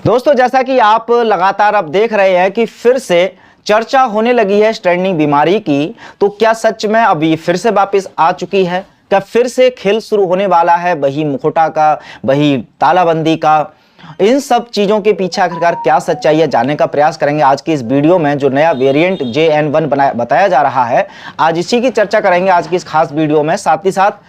दोस्तों, जैसा कि आप लगातार अब देख रहे हैं कि फिर से चर्चा होने लगी है स्ट्रेंडिंग बीमारी की, तो क्या सच में अब ये फिर से वापस आ चुकी है? क्या फिर से खेल शुरू होने वाला है वही मुखौटा का, वही तालाबंदी का? इन सब चीजों के पीछे आखिरकार क्या सच्चाई है, जानने का प्रयास करेंगे आज की इस वीडियो में। जो नया वेरिएंट JN1 बताया जा रहा है, आज इसी की चर्चा करेंगे आज की इस खास वीडियो में। साथ ही साथ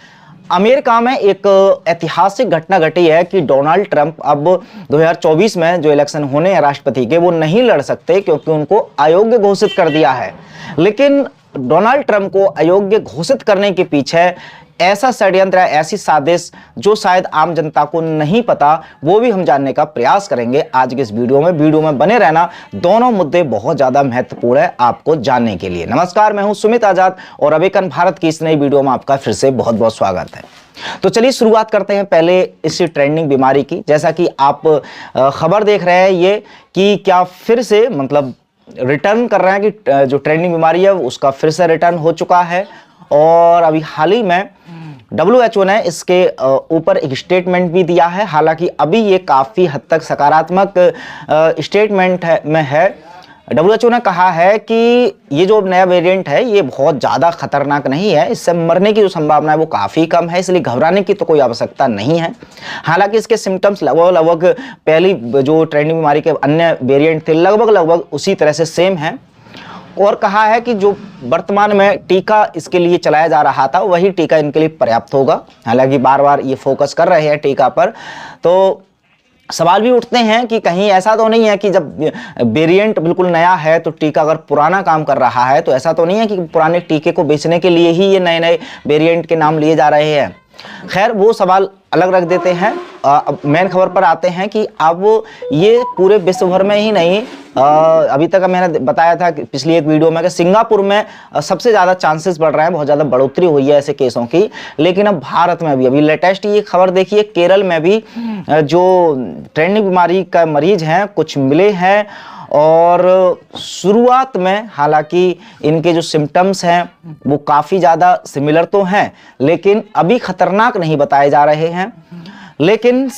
अमेरिका में एक ऐतिहासिक घटना घटी है कि डोनाल्ड ट्रंप अब 2024 में जो इलेक्शन होने हैं राष्ट्रपति के, वो नहीं लड़ सकते क्योंकि उनको अयोग्य घोषित कर दिया है। लेकिन डोनाल्ड ट्रंप को अयोग्य घोषित करने के पीछे ऐसा षड्यंत्र है, ऐसी साजिश जो शायद आम जनता को नहीं पता, वो भी हम जानने का प्रयास करेंगे आज के इस वीडियो में। वीडियो में बने रहना, दोनों मुद्दे बहुत ज्यादा महत्वपूर्ण है आपको जानने के लिए। नमस्कार, मैं हूं सुमित आजाद और अवेकन भारत की इस नई वीडियो में आपका फिर से बहुत बहुत स्वागत है। तो चलिए शुरुआत करते हैं पहले इसी ट्रेंडिंग बीमारी की। जैसा कि आप खबर देख रहे हैं ये कि क्या फिर से मतलब रिटर्न कर रहे हैं कि जो ट्रेंडिंग बीमारी है उसका फिर से रिटर्न हो चुका है। और अभी हाल ही में WHO ने इसके ऊपर एक स्टेटमेंट भी दिया है। हालांकि अभी ये काफ़ी हद तक सकारात्मक स्टेटमेंट में है। WHO ने कहा है कि ये जो नया वेरिएंट है ये बहुत ज़्यादा खतरनाक नहीं है, इससे मरने की जो संभावना है वो काफ़ी कम है, इसलिए घबराने की तो कोई आवश्यकता नहीं है। हालांकि इसके सिम्टम्स लगभग पहली जो ट्रेंडिंग बीमारी के अन्य वेरिएंट थे लगभग उसी तरह से सेम है। और कहा है कि जो वर्तमान में टीका इसके लिए चलाया जा रहा था वही टीका इनके लिए पर्याप्त होगा। हालांकि बार बार ये फोकस कर रहे हैं टीका पर, तो सवाल भी उठते हैं कि कहीं ऐसा तो नहीं है कि जब वेरिएंट बिल्कुल नया है तो टीका अगर पुराना काम कर रहा है तो ऐसा तो नहीं है कि पुराने टीके को बेचने के लिए ही ये नए नए वेरिएंट के नाम लिए जा रहे हैं। खैर, वो सवाल अलग रख देते हैं। अब मेन खबर पर आते हैं कि अब ये पूरे विश्व भर में ही नहीं, अभी तक मैंने बताया था कि पिछली एक वीडियो में कि सिंगापुर में सबसे ज़्यादा चांसेस बढ़ रहे हैं, बहुत ज़्यादा बढ़ोतरी हुई है ऐसे केसों की। लेकिन अब भारत में भी अभी लेटेस्ट ये खबर देखिए, केरल में भी जो ट्रेंडिंग बीमारी का मरीज हैं कुछ मिले हैं। और शुरुआत में हालांकि इनके जो सिम्टम्स हैं वो काफ़ी ज़्यादा सिमिलर तो हैं, लेकिन अभी खतरनाक नहीं बताए जा रहे हैं। लेकिन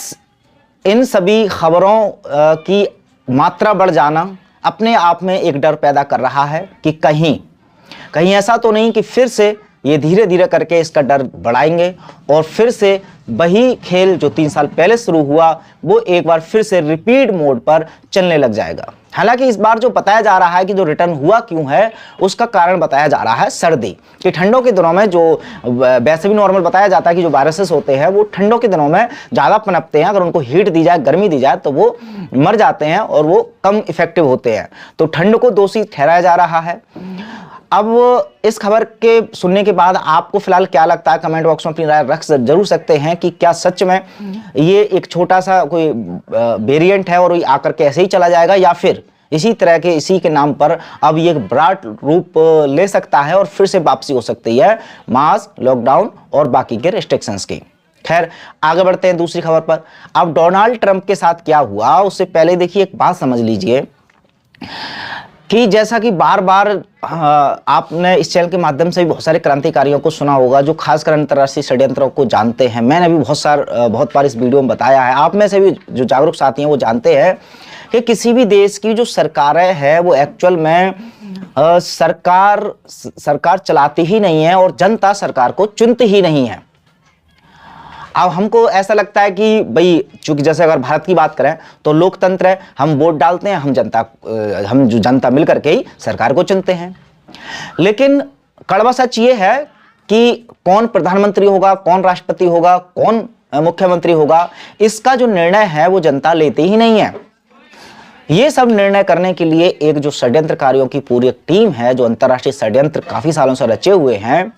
इन सभी खबरों की मात्रा बढ़ जाना अपने आप में एक डर पैदा कर रहा है कि कहीं ऐसा तो नहीं कि फिर से ये धीरे धीरे करके इसका डर बढ़ाएंगे और फिर से वही खेल जो 3 साल पहले शुरू हुआ वो एक बार फिर से रिपीट मोड पर चलने लग जाएगा। हालांकि इस बार जो बताया जा रहा है कि जो रिटर्न हुआ क्यों है उसका कारण बताया जा रहा है सर्दी, कि ठंडों के दिनों में जो वैसे भी नॉर्मल बताया जाता है कि जो वायरसेस होते हैं वो ठंडों के दिनों में ज़्यादा पनपते हैं। अगर उनको हीट दी जाए, गर्मी दी जाए तो वो मर जाते हैं और वो कम इफेक्टिव होते हैं। तो ठंड को दोषी ठहराया जा रहा है। अब इस खबर के सुनने के बाद आपको फिलहाल क्या लगता है, कमेंट बॉक्स में अपनी राय रख जरूर सकते हैं कि क्या सच में ये एक छोटा सा कोई वेरिएंट है और ये आकर के ऐसे ही चला जाएगा, या फिर इसी तरह के इसी के नाम पर अब ये विराट रूप ले सकता है और फिर से वापसी हो सकती है मास्क, लॉकडाउन और बाकी के रिस्ट्रिक्शंस की। खैर, आगे बढ़ते हैं दूसरी खबर पर। अब डोनाल्ड ट्रंप के साथ क्या हुआ उससे पहले देखिए एक बात समझ लीजिए कि जैसा कि बार बार आपने इस चैनल के माध्यम से भी बहुत सारे क्रांतिकारियों को सुना होगा जो खासकर अंतर्राष्ट्रीय षड्यंत्रों को जानते हैं। मैंने भी बहुत बार इस वीडियो में बताया है, आप में से भी जो जागरूक साथी हैं वो जानते हैं कि किसी भी देश की जो सरकारें हैं वो एक्चुअल में सरकार चलाती ही नहीं है और जनता सरकार को चुनती ही नहीं है। अब हमको ऐसा लगता है कि भाई, चूंकि जैसे अगर भारत की बात करें तो लोकतंत्र है, हम वोट डालते हैं, हम जो जनता मिलकर के ही सरकार को चुनते हैं। लेकिन कड़वा सच ये है कि कौन प्रधानमंत्री होगा, कौन राष्ट्रपति होगा, कौन मुख्यमंत्री होगा, इसका जो निर्णय है वो जनता लेती ही नहीं है। ये सब निर्णय करने के लिए एक जो षड्यंत्रकारियों की पूरी एक टीम है, जो अंतर्राष्ट्रीय षड्यंत्र काफी सालों से रचे हुए हैं,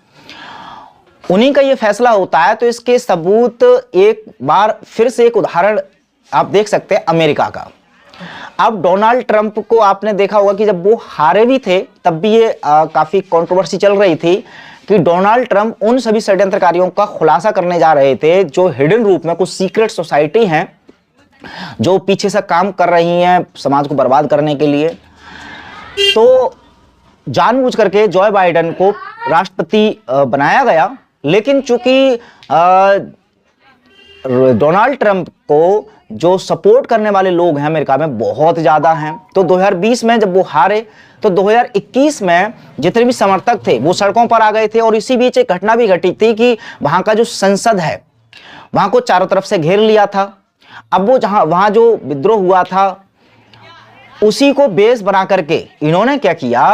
उन्हीं का ये फैसला होता है। तो इसके सबूत एक बार फिर से एक उदाहरण आप देख सकते हैं अमेरिका का। अब डोनाल्ड ट्रंप को आपने देखा होगा कि जब वो हारे भी थे तब भी ये काफी कंट्रोवर्सी चल रही थी कि डोनाल्ड ट्रंप उन सभी षड्यंत्रकारियों का खुलासा करने जा रहे थे जो हिडन रूप में कुछ सीक्रेट सोसाइटी हैं जो पीछे से काम कर रही हैं समाज को बर्बाद करने के लिए। तो जानबूझ करके जॉय बाइडेन को राष्ट्रपति बनाया गया, लेकिन चूंकि डोनाल्ड ट्रंप को जो सपोर्ट करने वाले लोग हैं अमेरिका में बहुत ज्यादा हैं। तो 2020 में जब वो हारे तो 2021 में जितने भी समर्थक थे वो सड़कों पर आ गए थे। और इसी बीच एक घटना भी घटी थी कि वहां का जो संसद है वहां को चारों तरफ से घेर लिया था। अब वो वहां जो विद्रोह हुआ था उसी को बेस बना करके इन्होंने क्या किया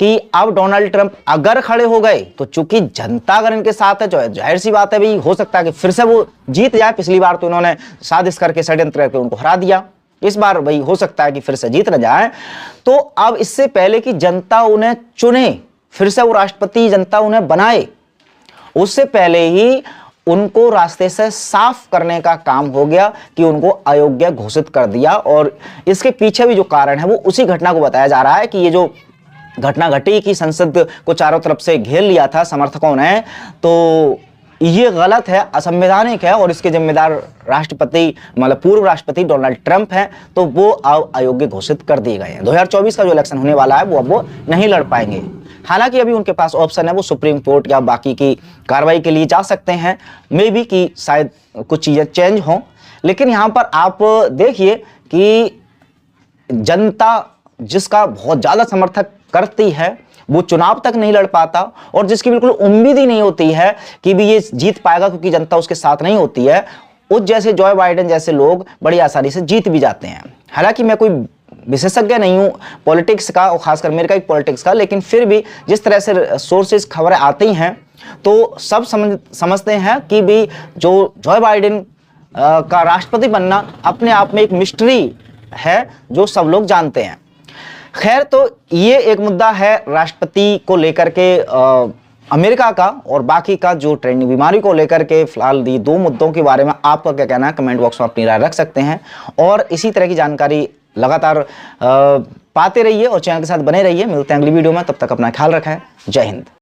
कि अब डोनाल्ड ट्रंप अगर खड़े हो गए तो चूंकि जनता अगर इनके साथ है, जो जाहिर सी बात है भाई, हो सकता है कि फिर से वो जीत जाए। पिछली बार तो इन्होंने साजिश करके षड्यंत्र करके उनको हरा दिया, इस बार भाई हो सकता है कि फिर से जीत न जाए। तो अब इससे पहले कि जनता उन्हें चुने, फिर से वो राष्ट्रपति जनता उन्हें बनाए, उससे पहले ही उनको रास्ते से साफ करने का काम हो गया कि उनको अयोग्य घोषित कर दिया। और इसके पीछे भी जो कारण है वो उसी घटना को बताया जा रहा है कि ये जो घटना घटी कि संसद को चारों तरफ से घेर लिया था समर्थकों ने, तो ये गलत है, असंवैधानिक है और इसके जिम्मेदार राष्ट्रपति मतलब पूर्व राष्ट्रपति डोनाल्ड ट्रंप हैं। तो वो अब अयोग्य घोषित कर दिए गए हैं। 2024 का जो इलेक्शन होने वाला है वो अब वो नहीं लड़ पाएंगे। हालांकि अभी उनके पास ऑप्शन है, वो सुप्रीम कोर्ट या बाकी की कार्रवाई के लिए जा सकते हैं, मे बी कि शायद कुछ चीजें चेंज हों। लेकिन यहाँ पर आप देखिए कि जनता जिसका बहुत ज्यादा समर्थक करती है वो चुनाव तक नहीं लड़ पाता, और जिसकी बिल्कुल उम्मीद ही नहीं होती है कि भी ये जीत पाएगा क्योंकि जनता उसके साथ नहीं होती है, उस जैसे जॉय बाइडेन जैसे लोग बड़ी आसानी से जीत भी जाते हैं। हालांकि मैं कोई विशेषज्ञ नहीं हूं पॉलिटिक्स का और खासकर अमेरिका की पॉलिटिक्स का, लेकिन फिर भी जिस तरह से सोर्सेज खबरें आती हैं तो सब समझते हैं कि भी जो जॉय बाइडेन का राष्ट्रपति बनना अपने आप में एक मिस्ट्री है जो सब लोग जानते हैं। खैर, तो ये एक मुद्दा है राष्ट्रपति को लेकर के अमेरिका का, और बाकी का जो ट्रेंडिंग बीमारी को लेकर के फिलहाल दी दो मुद्दों के बारे में आपका क्या कहना है कमेंट बॉक्स में अपनी राय रख सकते हैं। और इसी तरह की जानकारी लगातार पाते रहिए और चैनल के साथ बने रहिए। मिलते हैं अगली वीडियो में, तब तक अपना ख्याल रखें। जय हिंद।